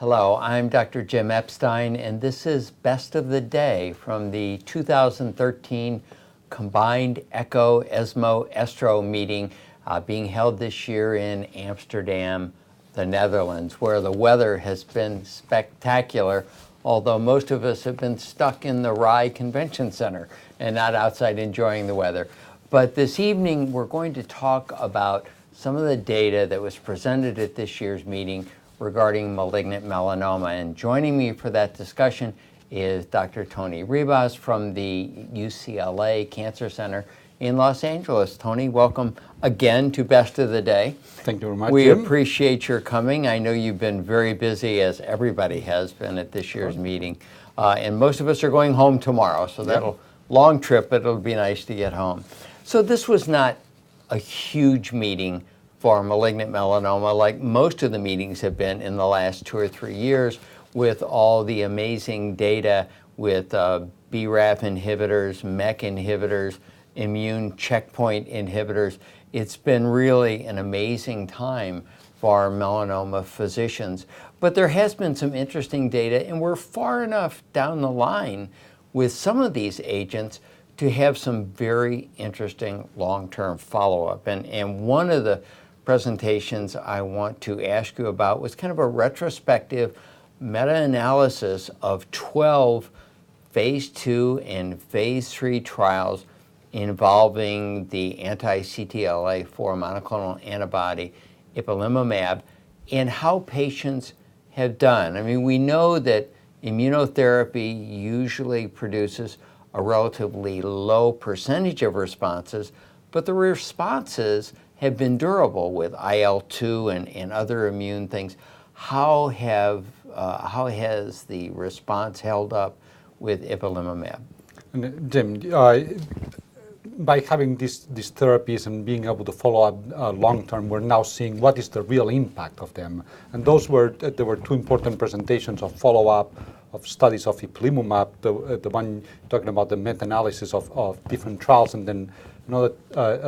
Hello, I'm Dr. Jim Epstein, and this is Best of the Day from the 2013 Combined ECHO-ESMO-ESTRO meeting being held this year in Amsterdam, the Netherlands, where the weather has been spectacular, although most of us have been stuck in the RAI Convention Center and not outside enjoying the weather. But this evening, we're going to talk about some of the data that was presented at this year's meeting regarding malignant melanoma. And joining me for that discussion is Dr. Tony Ribas from the UCLA Cancer Center in Los Angeles. Tony, welcome again to Best of the Day. Thank you very much, We Jim. appreciate your coming. I know you've been very busy, as everybody has been at this year's meeting. And most of us are going home tomorrow, so that'll long trip, but it'll be nice to get home. So this was not a huge meeting for malignant melanoma, like most of the meetings have been in the last 2 or 3 years, with all the amazing data with BRAF inhibitors, MEK inhibitors, immune checkpoint inhibitors. It's been really an amazing time for melanoma physicians. But there has been some interesting data, and we're far enough down the line with some of these agents to have some very interesting long-term follow-up. And one of the presentations I want to ask you about was kind of a retrospective meta-analysis of 12 phase 2 and phase 3 trials involving the anti-CTLA-4 monoclonal antibody ipilimumab and how patients have done. I mean, we know that immunotherapy usually produces a relatively low percentage of responses, but the responses have been durable with IL-2 and other immune things. How has the response held up with ipilimumab? Jim, by having these therapies and being able to follow up long term, we're now seeing what is the real impact of them. And there were 2 important presentations of follow up of studies of ipilimumab, the one talking about the meta-analysis of different trials, and then another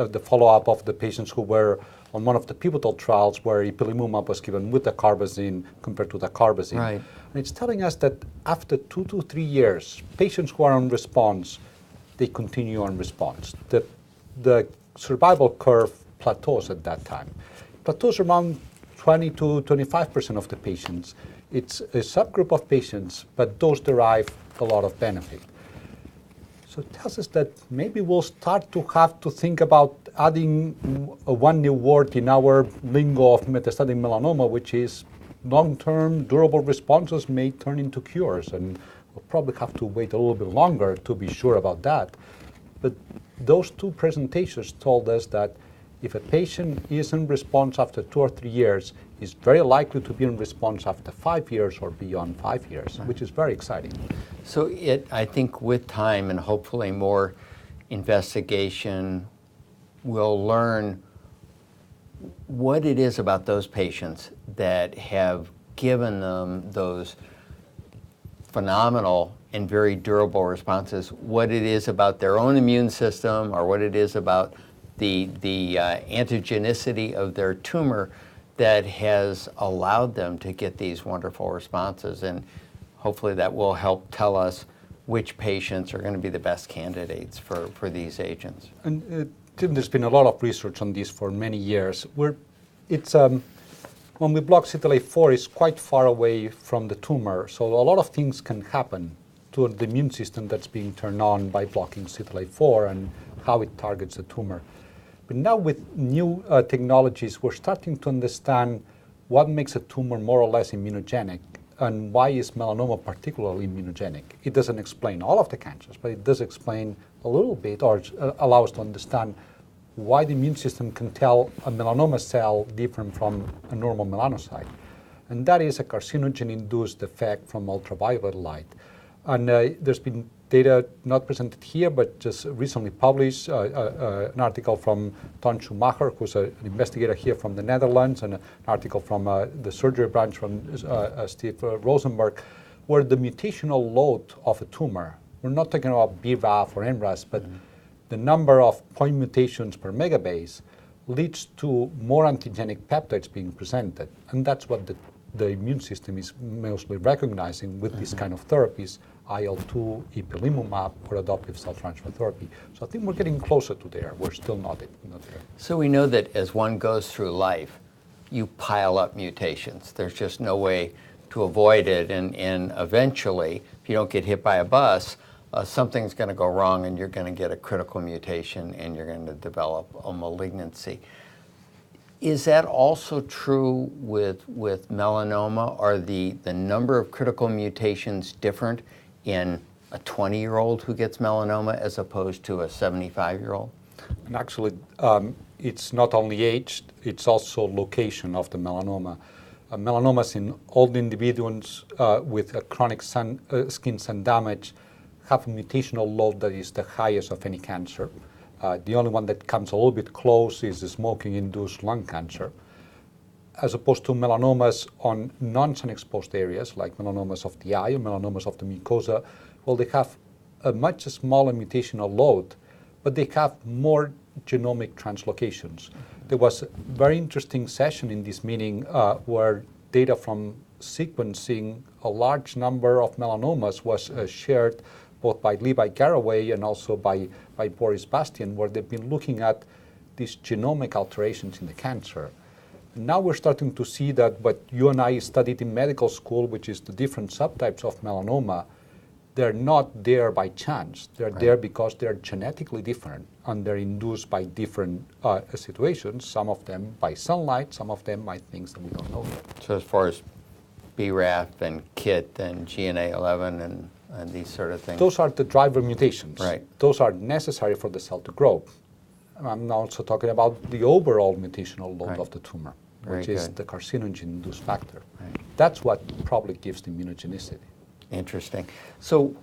the follow-up of the patients who were on one of the pivotal trials where ipilimumab was given with the carbazine compared to the carbazine. Right. And it's telling us that after 2 to 3 years, patients who are on response, they continue on response. The survival curve plateaus at that time. Plateaus around 20 to 25% of the patients. It's a subgroup of patients, but those derive a lot of benefit. So it tells us that maybe we'll start to have to think about adding one new word in our lingo of metastatic melanoma, which is long-term durable responses may turn into cures. And we'll probably have to wait a little bit longer to be sure about that. But those 2 presentations told us that if a patient is in response after 2 or 3 years, is very likely to be in response after 5 years or beyond 5 years, which is very exciting. So I think with time and hopefully more investigation, we'll learn what it is about those patients that have given them those phenomenal and very durable responses, what it is about their own immune system or what it is about the antigenicity of their tumor that has allowed them to get these wonderful responses. And hopefully that will help tell us which patients are going to be the best candidates for these agents. And Tim, there's been a lot of research on this for many years. When we block CTLA-4, it's quite far away from the tumor, so a lot of things can happen to the immune system that's being turned on by blocking CTLA-4 and how it targets the tumor. But now with new technologies, we're starting to understand what makes a tumor more or less immunogenic and why is melanoma particularly immunogenic. It doesn't explain all of the cancers, but it does explain a little bit or allow us to understand why the immune system can tell a melanoma cell different from a normal melanocyte. And that is a carcinogen-induced effect from ultraviolet light. And there's been data not presented here, but just recently published, an article from Ton Schumacher, who's an investigator here from the Netherlands, and an article from the surgery branch from Steve Rosenberg, where the mutational load of a tumor, we're not talking about BRAF or NRAS, but the number of point mutations per megabase leads to more antigenic peptides being presented. And that's what the the immune system is mostly recognizing with this kind of therapies, IL-2, ipilimumab, or adoptive cell transfer therapy. So I think we're getting closer to there. We're still not there. So we know that as one goes through life, you pile up mutations. There's just no way to avoid it, and eventually, if you don't get hit by a bus, something's going to go wrong and you're going to get a critical mutation and you're going to develop a malignancy. Is that also true with melanoma? Are the number of critical mutations different in a 20-year-old who gets melanoma as opposed to a 75-year-old? And actually, it's not only age, it's also location of the melanoma. Melanomas in old individuals with a chronic skin sun damage have a mutational load that is the highest of any cancer. The only one that comes a little bit close is the smoking-induced lung cancer, as opposed to melanomas on non-sun exposed areas, like melanomas of the eye or melanomas of the mucosa. Well, they have a much smaller mutational load, but they have more genomic translocations. There was a very interesting session in this meeting where data from sequencing a large number of melanomas was shared both by Levi Garraway and also by Boris Bastian, where they've been looking at these genomic alterations in the cancer. Now we're starting to see that what you and I studied in medical school, which is the different subtypes of melanoma, they're not there by chance. They're there because they're genetically different and they're induced by different situations, some of them by sunlight, some of them by things that we don't know yet. So as far as BRAF and KIT and GNA11 and these sort of things? Those are the driver mutations. Right. Those are necessary for the cell to grow. I'm also talking about the overall mutational load of the tumor, which is the carcinogen-induced factor. Right. That's what probably gives the immunogenicity. Interesting. So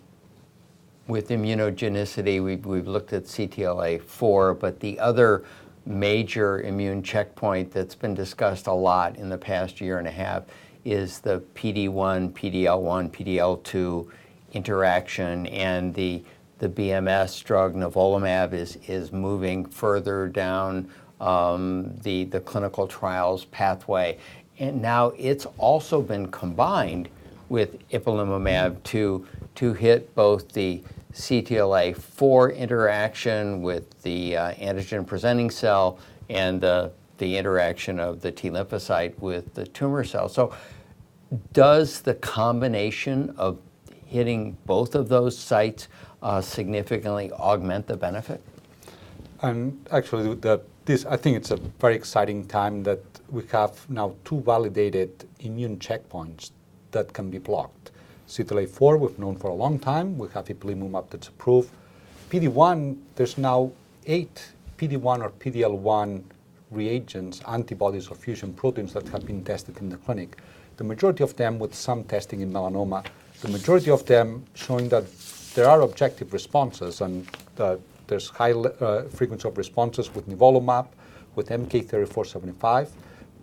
with immunogenicity, we've looked at CTLA-4, but the other major immune checkpoint that's been discussed a lot in the past year and a half is the PD-1, PD-L1, PD-L2 interaction, and the BMS drug nivolumab is moving further down the clinical trials pathway. And now it's also been combined with ipilimumab to hit both the CTLA-4 interaction with the antigen-presenting cell and the interaction of the T lymphocyte with the tumor cell. So does the combination of hitting both of those sites significantly augment the benefit? And actually, I think it's a very exciting time that we have now 2 validated immune checkpoints that can be blocked. CTLA-4 we've known for a long time. We have ipilimumab that's approved. PD-1, there's now 8 PD-1 or PD-L1 reagents, antibodies or fusion proteins that have been tested in the clinic. The majority of them with some testing in melanoma, the majority of them showing that there are objective responses and there's high frequency of responses with nivolumab, with MK-3475.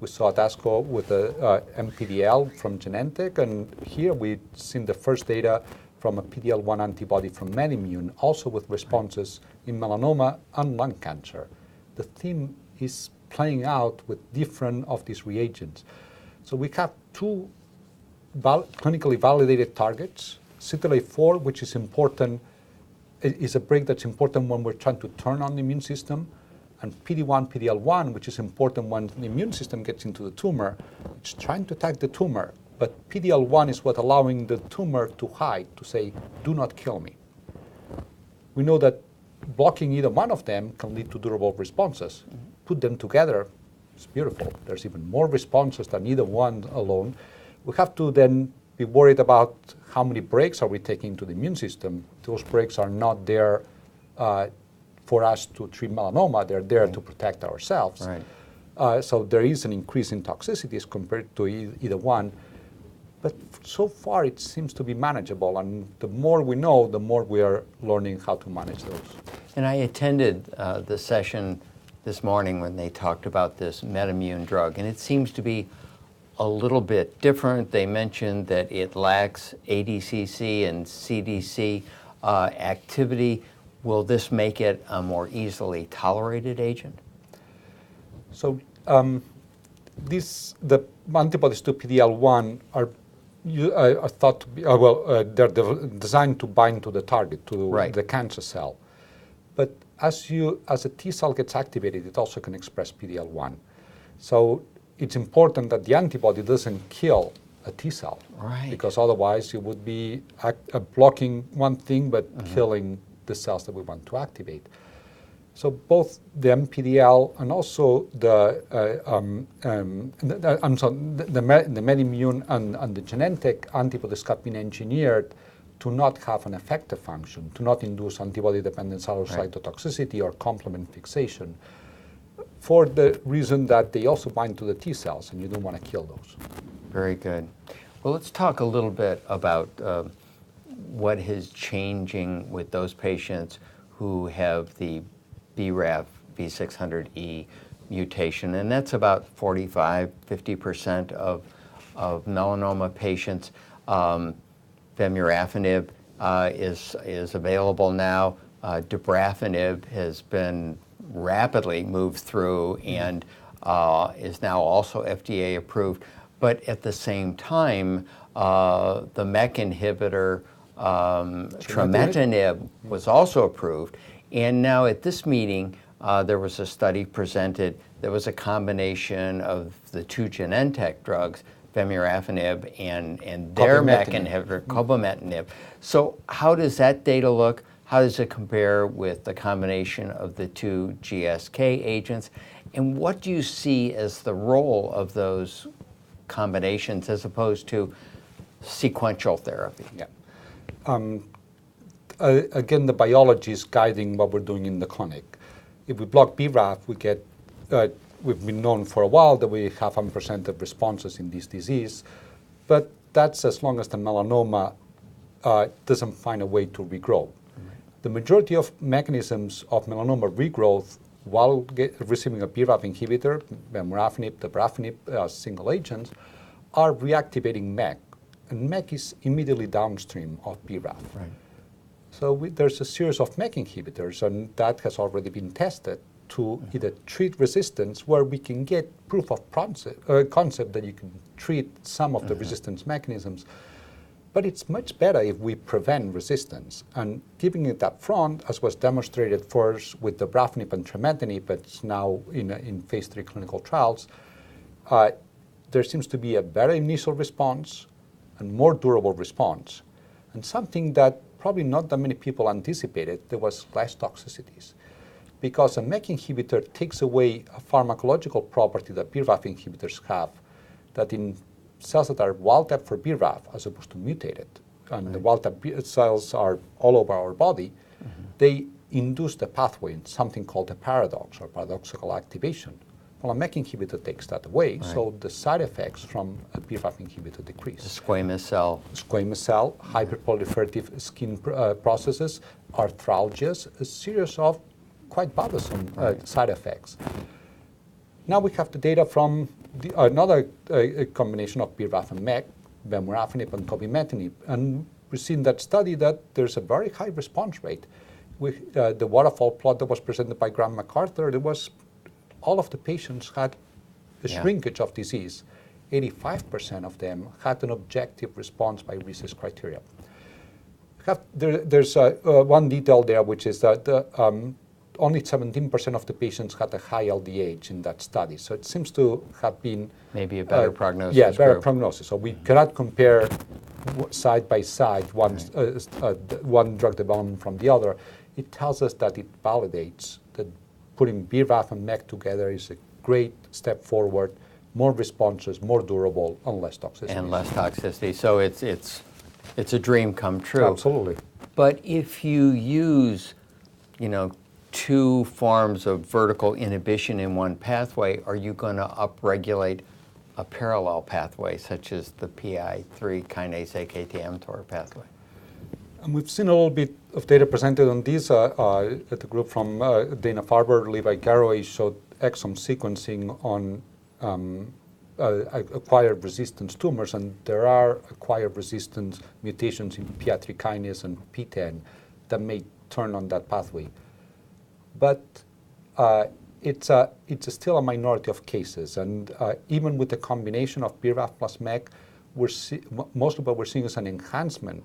We saw at ASCO with the MPDL from Genentech, and here we've seen the first data from a PD-L1 antibody from MedImmune, also with responses in melanoma and lung cancer. The theme is playing out with different of these reagents. So we have 2 clinically validated targets. CTLA-4, which is important, is a break that's important when we're trying to turn on the immune system, and PD-1, PD-L1, which is important when the immune system gets into the tumor. It's trying to attack the tumor, but PD-L1 is what allowing the tumor to hide, to say, do not kill me. We know that blocking either one of them can lead to durable responses. Put them together, it's beautiful. There's even more responses than either one alone. We have to then be worried about how many breaks are we taking to the immune system. Those breaks are not there for us to treat melanoma, they're there to protect ourselves. Right. So there is an increase in toxicities compared to either one. But so far it seems to be manageable, and the more we know, the more we are learning how to manage those. And I attended the session this morning when they talked about this MedImmune drug, and it seems to be a little bit different. They mentioned that it lacks ADCC and CDC activity. Will this make it a more easily tolerated agent? So the antibodies to PD-L1 are thought to be, they're designed to bind to the target, to the cancer cell. But as a T cell gets activated, it also can express PD-L1. So it's important that the antibody doesn't kill a T cell, because otherwise it would be blocking one thing but killing the cells that we want to activate. So both the MPDL and also the MedImmune and the Genentech antibodies have been engineered to not have an effector function, to not induce antibody-dependent cellular cytotoxicity or complement fixation, for the reason that they also bind to the T cells, and you don't want to kill those. Very good. Well, let's talk a little bit about what is changing with those patients who have the BRAF V600E mutation, and that's about 45–50% of melanoma patients. Vemurafenib is available now. Dabrafenib has been rapidly moved through and is now also FDA approved. But at the same time, the MEK inhibitor trametinib was also approved. And now at this meeting, there was a study presented. There was a combination of the two Genentech drugs, vemurafenib and their MEK inhibitor, cobimetinib. So how does that data look? How does it compare with the combination of the two GSK agents? And what do you see as the role of those combinations as opposed to sequential therapy? Again, the biology is guiding what we're doing in the clinic. If we block BRAF, we get, we've been known for a while that we have unprecedented responses in this disease, but that's as long as the melanoma doesn't find a way to regrow. The majority of mechanisms of melanoma regrowth while receiving a BRAF inhibitor, vemurafenib, dabrafenib, single agents, are reactivating MEK, and MEK is immediately downstream of BRAF. So there's a series of MEK inhibitors, and that has already been tested to either treat resistance, where we can get proof of concept that you can treat some of the resistance mechanisms. But it's much better if we prevent resistance. And giving it up front, as was demonstrated first with the dabrafenib and trametinib, but it's now in phase 3 clinical trials, there seems to be a better initial response and more durable response. And something that probably not that many people anticipated, there was less toxicities. Because a MEK inhibitor takes away a pharmacological property that BRAF inhibitors have, that in cells that are wild type for BRAF as opposed to mutated, and the wild type cells are all over our body, they induce the pathway in something called a paradox or paradoxical activation. Well, a MEK inhibitor takes that away, so the side effects from a BRAF inhibitor decrease. The squamous cell, hyperproliferative skin processes, arthralgias, a series of quite bothersome side effects. Now we have the data from another combination of BRAF and MEK, vemurafenib and cobimetinib, and we've seen that study that there's a very high response rate. With the waterfall plot that was presented by Graham MacArthur, there was all of the patients had a shrinkage of disease. 85% of them had an objective response by RECIST criteria. There's one detail there, which is that only 17% of the patients had a high LDH in that study. So it seems to have been maybe a better prognosis. Yeah, better prognosis. So we cannot compare side by side one drug development from the other. It tells us that it validates that putting BRAF and MEK together is a great step forward, more responses, more durable, and less toxicity. And less toxicity. So it's a dream come true. Absolutely. But if you use, two forms of vertical inhibition in one pathway, are you going to upregulate a parallel pathway, such as the PI3 kinase AKT-mTOR pathway? And we've seen a little bit of data presented on this at the group from Dana-Farber, Levi Garraway showed exome sequencing on acquired resistance tumors, and there are acquired resistance mutations in PI3 kinase and PTEN that may turn on that pathway. But it's still a minority of cases, and even with the combination of BRAF plus MEK, most of what we're seeing is an enhancement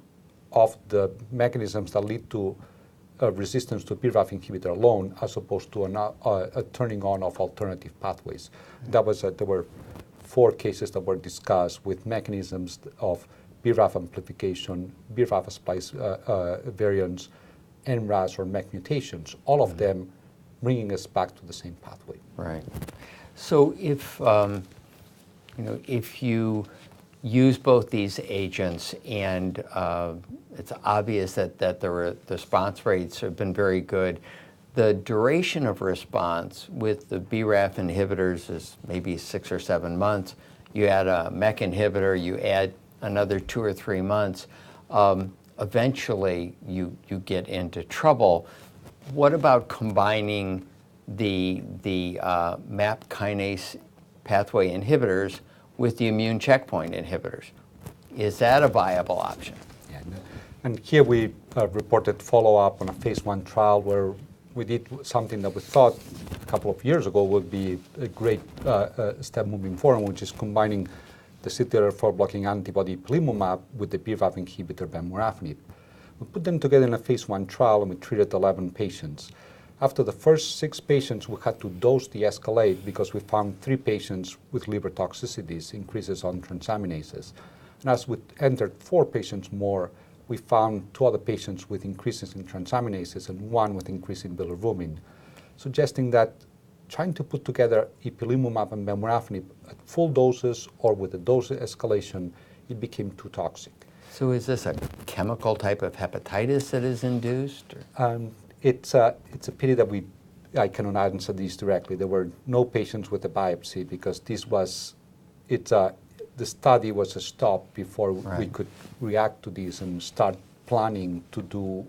of the mechanisms that lead to resistance to BRAF inhibitor alone, as opposed to a turning on of alternative pathways. There were 4 cases that were discussed with mechanisms of BRAF amplification, BRAF splice variants, NRAS or MEK mutations, all of them bringing us back to the same pathway. Right. So if if you use both these agents and it's obvious that the response rates have been very good, the duration of response with the BRAF inhibitors is maybe 6 or 7 months. You add a MEK inhibitor, you add another 2 or 3 months. Eventually, you get into trouble. What about combining the MAP kinase pathway inhibitors with the immune checkpoint inhibitors? Is that a viable option? Yeah, and here we reported follow-up on a phase 1 trial where we did something that we thought a couple of years ago would be a great step moving forward, which is combining the CTLA-4 blocking antibody ipilimumab with the BRAF inhibitor vemurafenib. We put them together in a phase 1 trial and we treated 11 patients. After the first 6 patients, we had to dose de-escalate because we found 3 patients with liver toxicities, increases on transaminases. And as we entered 4 patients more, we found 2 other patients with increases in transaminases and 1 with increase in bilirubin, suggesting that trying to put together ipilimumab and vemurafenib at full doses or with a dose escalation, it became too toxic. So is this a chemical type of hepatitis that is induced? It's a pity that I cannot answer these directly. There were no patients with a biopsy because the study was stopped before we could react to this and start planning to do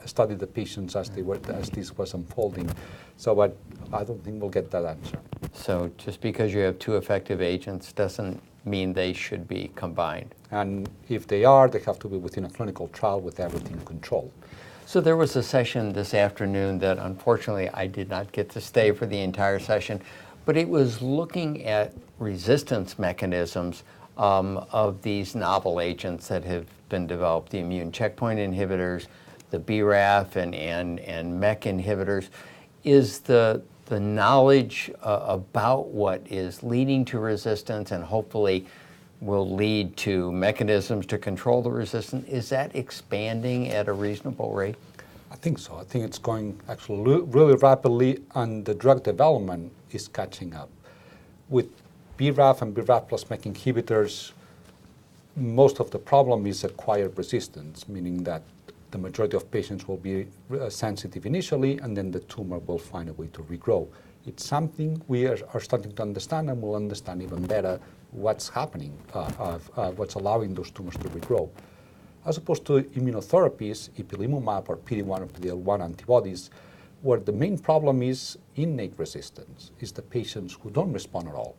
study the patients as this was unfolding. So I don't think we'll get that answer. So just because you have 2 effective agents doesn't mean they should be combined. And if they are, they have to be within a clinical trial with everything controlled. So there was a session this afternoon that unfortunately I did not get to stay for the entire session, but it was looking at resistance mechanisms of these novel agents that have been developed, the immune checkpoint inhibitors, the BRAF and MEK inhibitors. Is the knowledge about what is leading to resistance and hopefully will lead to mechanisms to control the resistance, is that expanding at a reasonable rate? I think so. I think it's going actually really rapidly, and the drug development is catching up. With BRAF and BRAF plus MEK inhibitors, most of the problem is acquired resistance, meaning that the majority of patients will be sensitive initially, and then the tumor will find a way to regrow. It's something we are starting to understand, and we'll understand even better what's happening, what's allowing those tumors to regrow. As opposed to immunotherapies, ipilimumab or PD-1 or PD-L1 antibodies, where the main problem is innate resistance, is the patients who don't respond at all,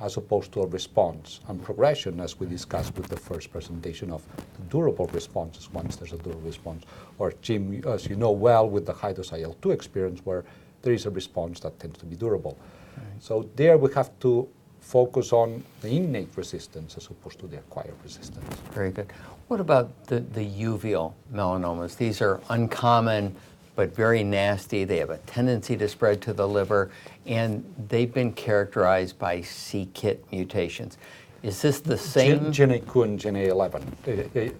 as opposed to a response and progression, as we discussed with the first presentation of the durable responses once there's a durable response, or Jim, as you know well, with the high-dose IL-2 experience, where there is a response that tends to be durable. Right. So there we have to focus on the innate resistance as opposed to the acquired resistance. Very good. What about the uveal melanomas? These are uncommon but very nasty. They have a tendency to spread to the liver, and they've been characterized by c-KIT mutations. Is this the same? GNA2 and GNA11.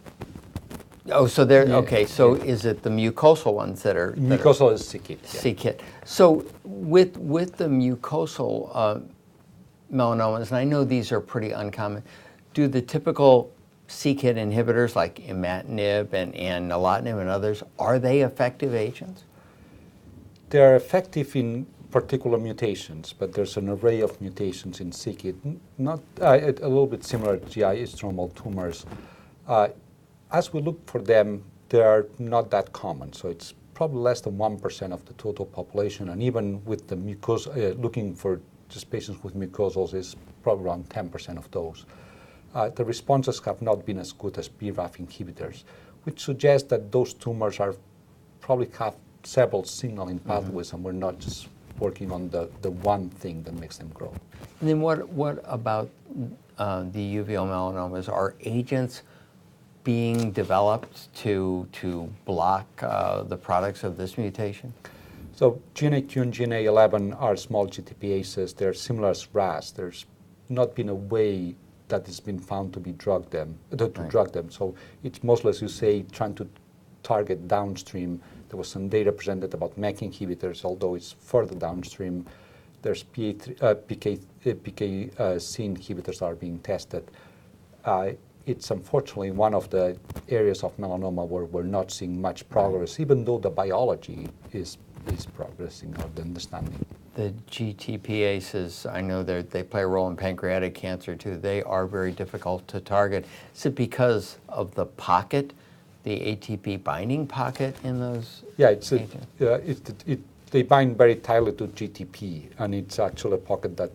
Oh, so they're, okay, so is it the mucosal ones that are? Mucosal is c-KIT. Yeah. c-KIT. So with the mucosal melanomas, and I know these are pretty uncommon, do the typical c-KIT inhibitors like imatinib and nilotinib and others, are they effective agents? They're effective in particular mutations, but there's an array of mutations in c-KIT, not a little bit similar to GI stromal tumors. As we look for them, they are not that common, so it's probably less than 1% of the total population, and even with the looking for just patients with mucosals is probably around 10% of those. The responses have not been as good as BRAF inhibitors, which suggests that those tumors probably have several signaling pathways, and we're not just working on the one thing that makes them grow. And then what about the uveal melanomas? Are agents being developed to block the products of this mutation? So GNA2 and GNA11 are small GTPases. They're similar as RAS. There's not been a way that has been found to drug them. So it's mostly, as you say, trying to target downstream. There was some data presented about MEK inhibitors, although it's further downstream. There's PKC inhibitors that are being tested. It's unfortunately one of the areas of melanoma where we're not seeing much progress, even though the biology is progressing, or the understanding. The GTPases, I know they play a role in pancreatic cancer too. They are very difficult to target. Is it because of the pocket, the ATP binding pocket in those? Yeah, they bind very tightly to GTP, and it's actually a pocket that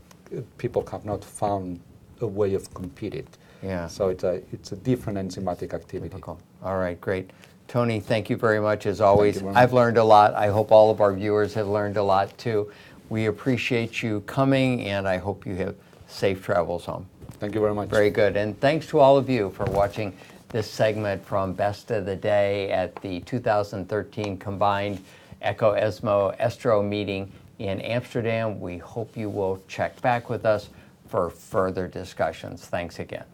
people have not found a way of competing. Yeah. So it's a different enzymatic activity. Difficult. All right, great. Tony, thank you very much as always. Very I've much. learned a lot. I hope all of our viewers have learned a lot too. We appreciate you coming, and I hope you have safe travels home. Thank you very much. Very good. And thanks to all of you for watching this segment from Best of the Day at the 2013 Combined ECHO-ESMO Estro meeting in Amsterdam. We hope you will check back with us for further discussions. Thanks again.